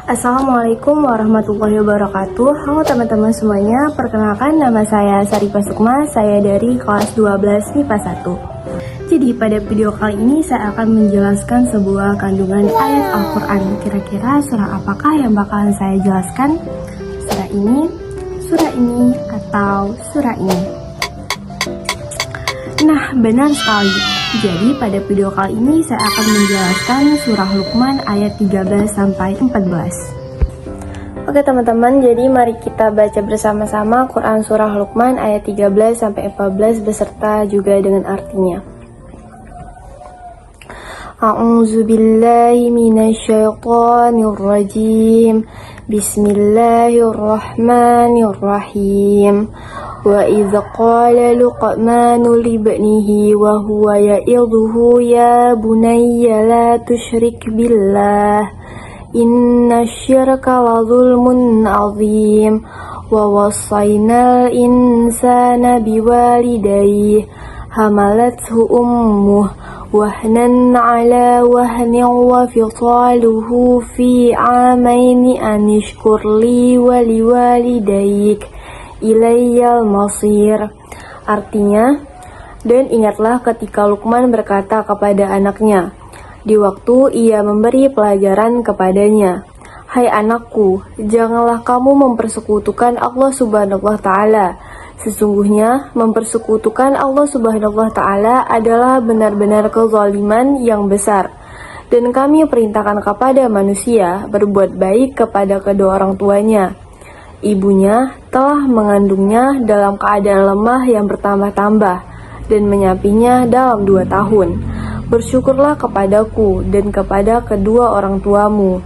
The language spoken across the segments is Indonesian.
Assalamualaikum warahmatullahi wabarakatuh. Halo teman-teman semuanya, perkenalkan nama saya Sarifah Sukma, saya dari kelas 12 MIPA 1. Jadi pada video kali ini saya akan menjelaskan sebuah kandungan ayat Al-Quran. Kira-kira surah apakah yang bakalan saya jelaskan? Surah ini, atau surah ini? Nah, benar sekali. Jadi pada video kali ini saya akan menjelaskan surah Luqman ayat 13-14. Oke teman-teman, jadi mari kita baca bersama-sama Quran surah Luqman ayat 13-14 beserta juga dengan artinya. A'udzu billahi minasyaitonir rajim. Bismillahirrahmanirrahim. Wa idz qala Luqmanu libnihi wa huwa ya'idhuhu ya bunayya la tusyrik billah inna syirka la zulmun azim wa wassaynal insana biwalidayhi hamalathu ummuh wahnan ala wahnin wa fitaluhu fi amaini anishkur li wa liwalidayk ilayyal masir. Artinya, dan ingatlah ketika Luqman berkata kepada anaknya di waktu ia memberi pelajaran kepadanya, "Hai anakku, janganlah kamu mempersekutukan Allah Subhanahu wa Ta'ala. Sesungguhnya mempersekutukan Allah Subhanahu wa Ta'ala adalah benar-benar kezaliman yang besar. Dan kami perintahkan kepada manusia berbuat baik kepada kedua orang tuanya. Ibunya telah mengandungnya dalam keadaan lemah yang bertambah-tambah dan menyapinya dalam 2 tahun. Bersyukurlah kepadaku dan kepada kedua orang tuamu.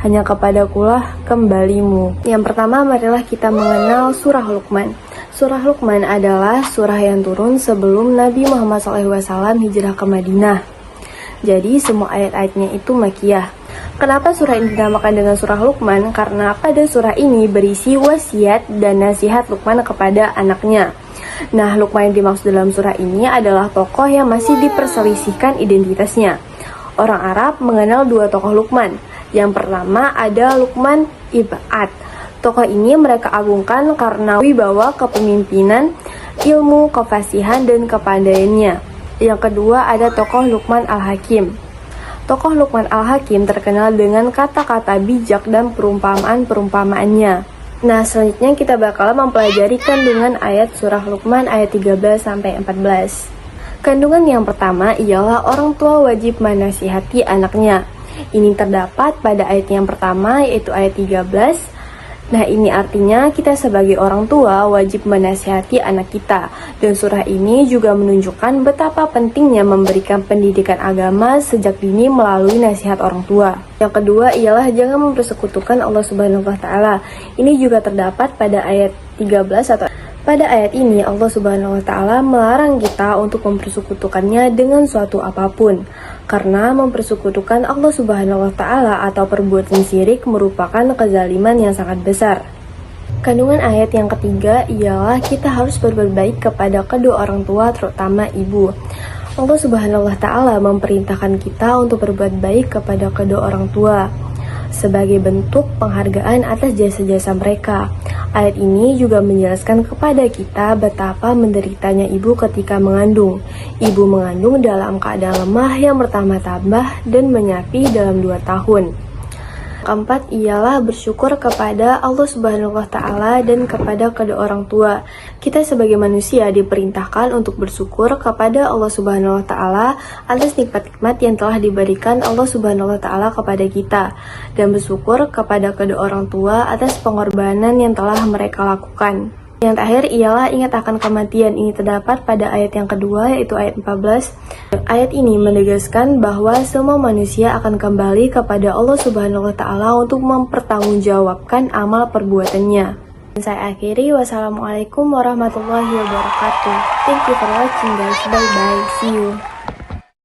Hanya kepadakulah kembalimu." Yang pertama, marilah kita mengenal surah Luqman. Surah Luqman adalah surah yang turun sebelum Nabi Muhammad SAW hijrah ke Madinah. Jadi semua ayat-ayatnya itu Makkiyah. Kenapa surah ini dinamakan dengan surah Luqman? Karena pada surah ini berisi wasiat dan nasihat Luqman kepada anaknya. Nah, Luqman yang dimaksud dalam surah ini adalah tokoh yang masih diperselisihkan identitasnya. Orang Arab mengenal 2 tokoh Luqman. Yang pertama ada Luqman ibn Ad. Tokoh ini mereka agungkan karena wibawa kepemimpinan, ilmu, kefasihan, dan kepandaiannya. Yang kedua ada tokoh Luqman al-Hakim. Tokoh Luqman al-Hakim terkenal dengan kata-kata bijak dan perumpamaan-perumpamaannya. Nah, selanjutnya kita bakal mempelajari kandungan ayat surah Luqman ayat 13-14. Kandungan yang pertama ialah orang tua wajib menasihati anaknya. Ini terdapat pada ayat yang pertama, yaitu ayat 13. Nah, ini artinya kita sebagai orang tua wajib menasihati anak kita. Dan surah ini juga menunjukkan betapa pentingnya memberikan pendidikan agama sejak dini melalui nasihat orang tua. Yang kedua ialah jangan mempersekutukan Allah Subhanahu wa Ta'ala. Ini juga terdapat pada ayat 13 atau pada ayat ini Allah Subhanahu wa Ta'ala melarang kita untuk mempersekutukannya dengan suatu apapun. Karena mempersekutukan Allah Subhanahu wa Ta'ala atau perbuatan syirik merupakan kezaliman yang sangat besar. Kandungan ayat yang ketiga ialah kita harus berbuat baik kepada kedua orang tua, terutama ibu. Allah Subhanahu wa Ta'ala memerintahkan kita untuk berbuat baik kepada kedua orang tua sebagai bentuk penghargaan atas jasa-jasa mereka. Ayat ini juga menjelaskan kepada kita betapa menderitanya ibu ketika mengandung. Ibu mengandung dalam keadaan lemah yang bertambah-tambah dan menyapi dalam 2 tahun. Keempat ialah bersyukur kepada Allah Subhanahu wa Ta'ala dan kepada kedua orang tua. Kita sebagai manusia diperintahkan untuk bersyukur kepada Allah Subhanahu wa Ta'ala atas nikmat-nikmat yang telah diberikan Allah Subhanahu wa Ta'ala kepada kita, dan bersyukur kepada kedua orang tua atas pengorbanan yang telah mereka lakukan. Yang terakhir ialah ingat akan kematian. Ini terdapat pada ayat yang kedua, yaitu ayat 14. Ayat ini menegaskan bahwa semua manusia akan kembali kepada Allah Subhanahu wa Ta'ala untuk mempertanggungjawabkan amal perbuatannya. Dan saya akhiri, wassalamualaikum warahmatullahi wabarakatuh. Thank you for watching guys, bye bye, see you.